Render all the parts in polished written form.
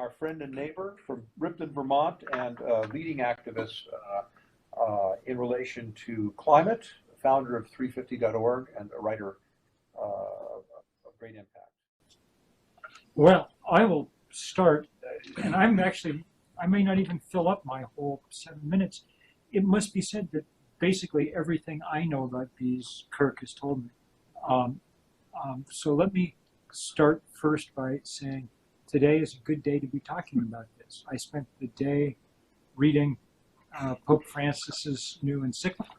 our friend and neighbor from Ripton, Vermont, and leading activist in relation to climate, founder of 350.org, and a writer of great impact. Well, I will start, and I may not even fill up my whole 7 minutes. It must be said that basically everything I know about bees, Kirk has told me. So let me start first by saying today is a good day to be talking about this. I spent the day reading Pope Francis's new encyclical,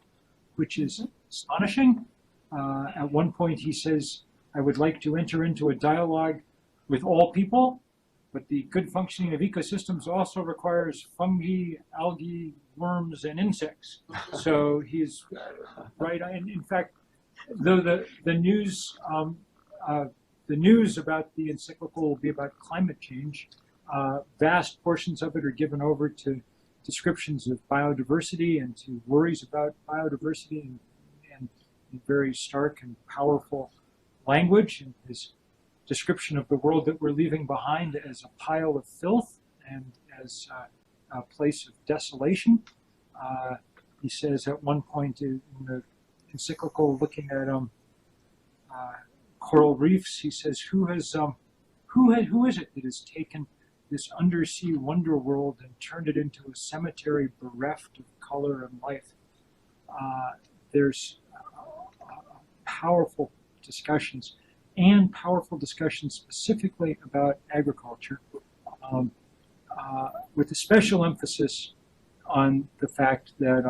which is astonishing. At one point he says, I would like to enter into a dialogue with all people, but the good functioning of ecosystems also requires fungi, algae, worms, and insects. So he's right. And in fact, though the news about the encyclical will be about climate change, vast portions of it are given over to descriptions of biodiversity and to worries about biodiversity and in very stark and powerful language, and his description of the world that we're leaving behind as a pile of filth and as a place of desolation. He says at one point in the encyclical, looking at coral reefs, he says, who is it that has taken this undersea wonder world and turned it into a cemetery bereft of color and life? There's powerful discussions specifically about agriculture, with a special emphasis on the fact that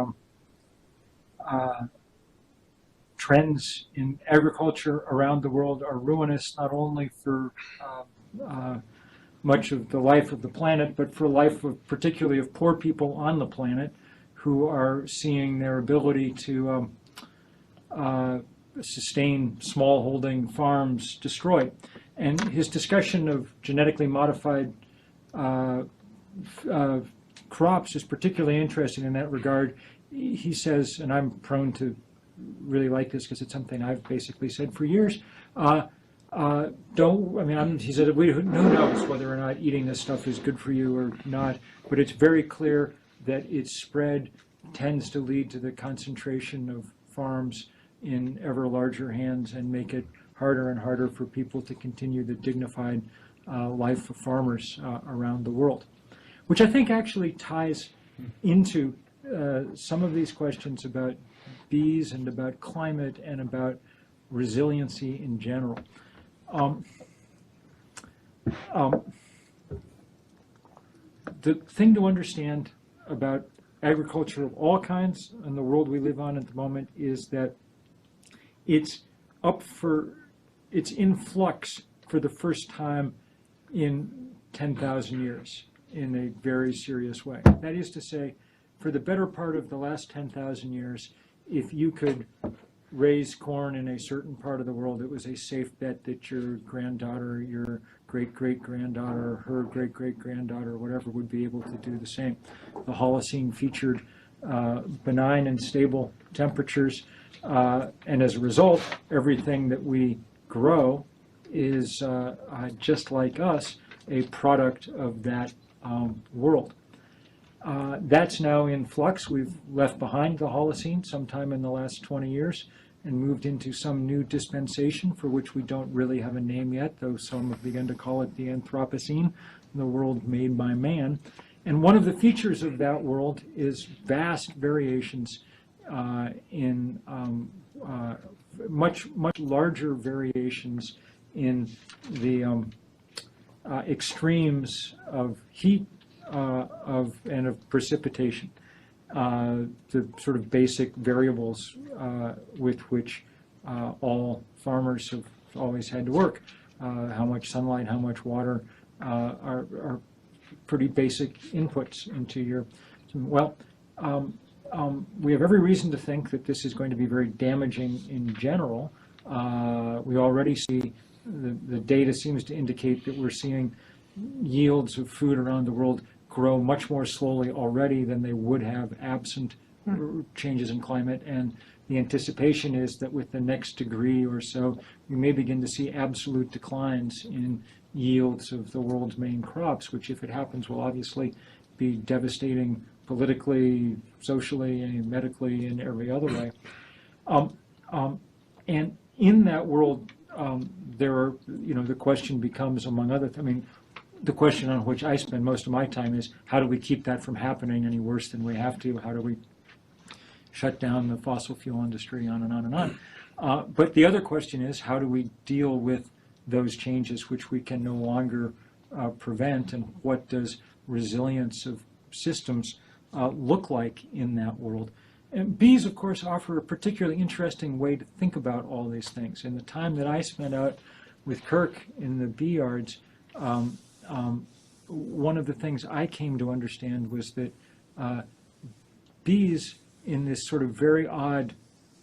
trends in agriculture around the world are ruinous not only for much of the life of the planet, but for life of particularly of poor people on the planet who are seeing their ability to sustain smallholding farms destroyed. And his discussion of genetically modified crops is particularly interesting in that regard. He says, and I'm prone to really like this because it's something I've basically said for years, he said, who knows whether or not eating this stuff is good for you or not, but it's very clear that its spread tends to lead to the concentration of farms in ever larger hands and make it harder and harder for people to continue the dignified life of farmers around the world, which I think actually ties into some of these questions about bees and about climate and about resiliency in general. The thing to understand about agriculture of all kinds in the world we live on at the moment is that it's in flux for the first time in 10,000 years in a very serious way. That is to say, for the better part of the last 10,000 years, if you could raise corn in a certain part of the world, it was a safe bet that your granddaughter, your great-great-granddaughter, her great-great-granddaughter, whatever, would be able to do the same. The Holocene featured benign and stable temperatures, and as a result, everything that we grow is, just like us, a product of that world. That's now in flux. We've left behind the Holocene sometime in the last 20 years and moved into some new dispensation for which we don't really have a name yet, though some have begun to call it the Anthropocene, the world made by man. And one of the features of that world is vast variations in much larger variations in the extremes of heat and of precipitation, the sort of basic variables with which all farmers have always had to work. How much sunlight, how much water are pretty basic inputs into your, well, we have every reason to think that this is going to be very damaging in general. We already see the data seems to indicate that we're seeing yields of food around the world grow much more slowly already than they would have absent changes in climate, and the anticipation is that with the next degree or so, we may begin to see absolute declines in yields of the world's main crops, which if it happens will obviously be devastating politically, socially, and medically, and every other way. And in that world, there are, the question becomes, among other things, the question on which I spend most of my time is, how do we keep that from happening any worse than we have to? How do we shut down the fossil fuel industry, on and on and on? But the other question is, how do we deal with those changes which we can no longer prevent, and what does resilience of systems look like in that world? And bees, of course, offer a particularly interesting way to think about all these things. In the time that I spent out with Kirk in the bee yards, one of the things I came to understand was that bees, in this sort of very odd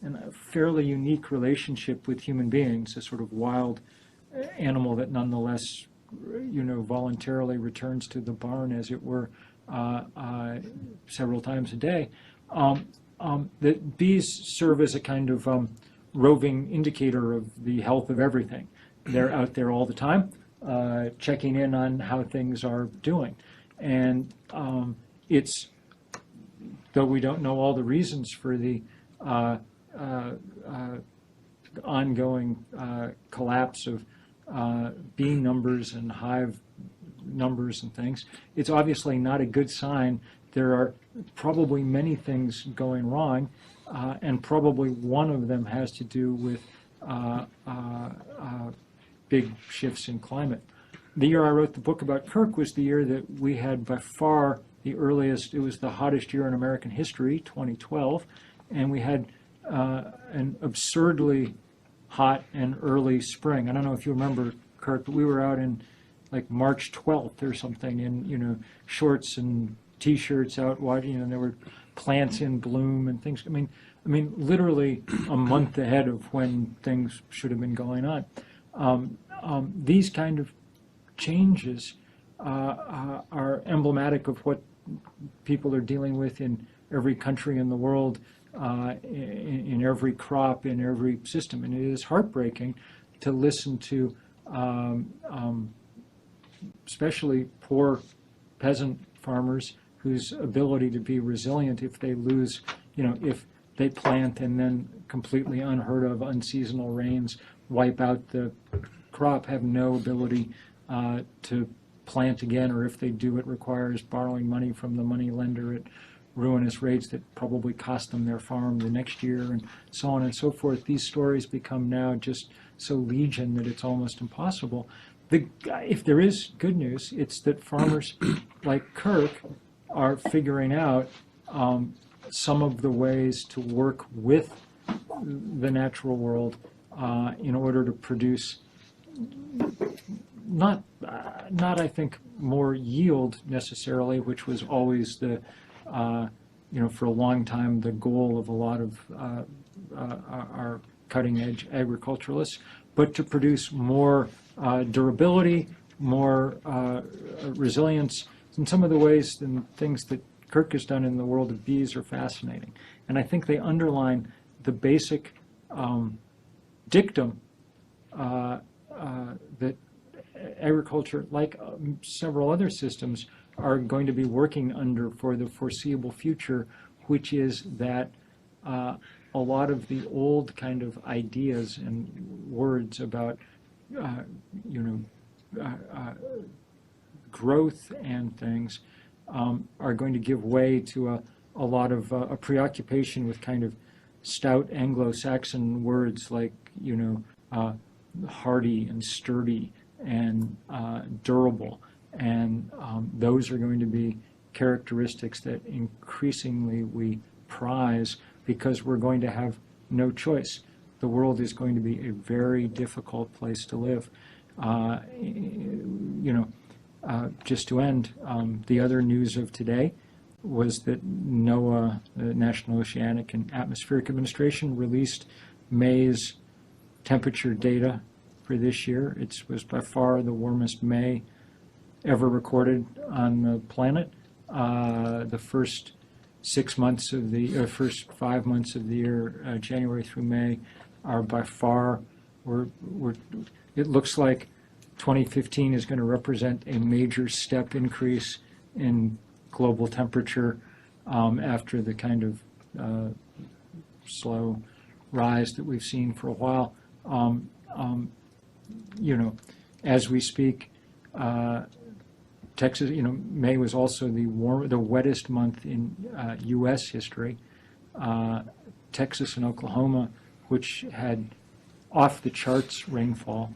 and fairly unique relationship with human beings, a sort of wild animal that nonetheless, voluntarily returns to the barn, as it were, several times a day, that bees serve as a kind of roving indicator of the health of everything. They're out there all the time, checking in on how things are doing. And it's, though we don't know all the reasons for the ongoing collapse of bee numbers and hive numbers and things, it's obviously not a good sign. There are probably many things going wrong, and probably one of them has to do with big shifts in climate. The year I wrote the book about Kirk was the year that we had by far the earliest, it was the hottest year in American history, 2012, and we had an absurdly hot and early spring. I don't know if you remember, Kirk, but we were out in like March 12th or something in, shorts and T-shirts out, and there were plants in bloom and things. I mean, literally a month ahead of when things should have been going on. These kind of changes are emblematic of what people are dealing with in every country in the world, in every crop, in every system. And it is heartbreaking to listen to especially poor peasant farmers whose ability to be resilient, if they lose, if they plant and then completely unheard of unseasonal rains wipe out the crop, have no ability to plant again, or if they do, it requires borrowing money from the money lender at ruinous rates that probably cost them their farm the next year, and so on and so forth. These stories become now just so legion that it's almost impossible. If there is good news, it's that farmers like Kirk are figuring out some of the ways to work with the natural world in order to produce not I think more yield necessarily, which was always the for a long time the goal of a lot of our cutting edge agriculturalists, but to produce more durability, more resilience. And some of the ways and things that Kirk has done in the world of bees are fascinating. And I think they underline the basic dictum that agriculture, like several other systems, are going to be working under for the foreseeable future, which is that a lot of the old kind of ideas and words about growth and things are going to give way to a lot of a preoccupation with kind of stout Anglo-Saxon words like hardy and sturdy and durable, and those are going to be characteristics that increasingly we prize because we're going to have no choice. The world is going to be a very difficult place to live. Just to end, the other news of today was that NOAA, the National Oceanic and Atmospheric Administration, released May's temperature data for this year. It was by far the warmest May ever recorded on the planet. The first 6 months of the first 5 months of the year, January through May, are by far it looks like 2015 is going to represent a major step increase in global temperature after the kind of slow rise that we've seen for a while. As we speak, Texas, May was also the wettest month in U.S. history. Texas and Oklahoma, which had off the charts rainfall,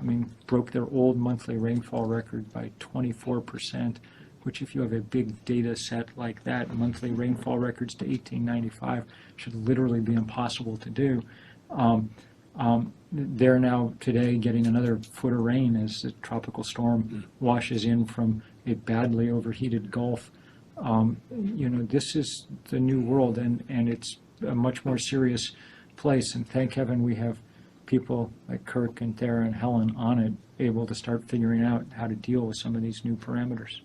broke their old monthly rainfall record by 24%, which if you have a big data set like that, monthly rainfall records to 1895 should literally be impossible to do. They're now today getting another foot of rain as the tropical storm washes in from a badly overheated Gulf. This is the new world, and it's a much more serious place. And thank heaven we have people like Kirk and Dara and Helen on it, able to start figuring out how to deal with some of these new parameters.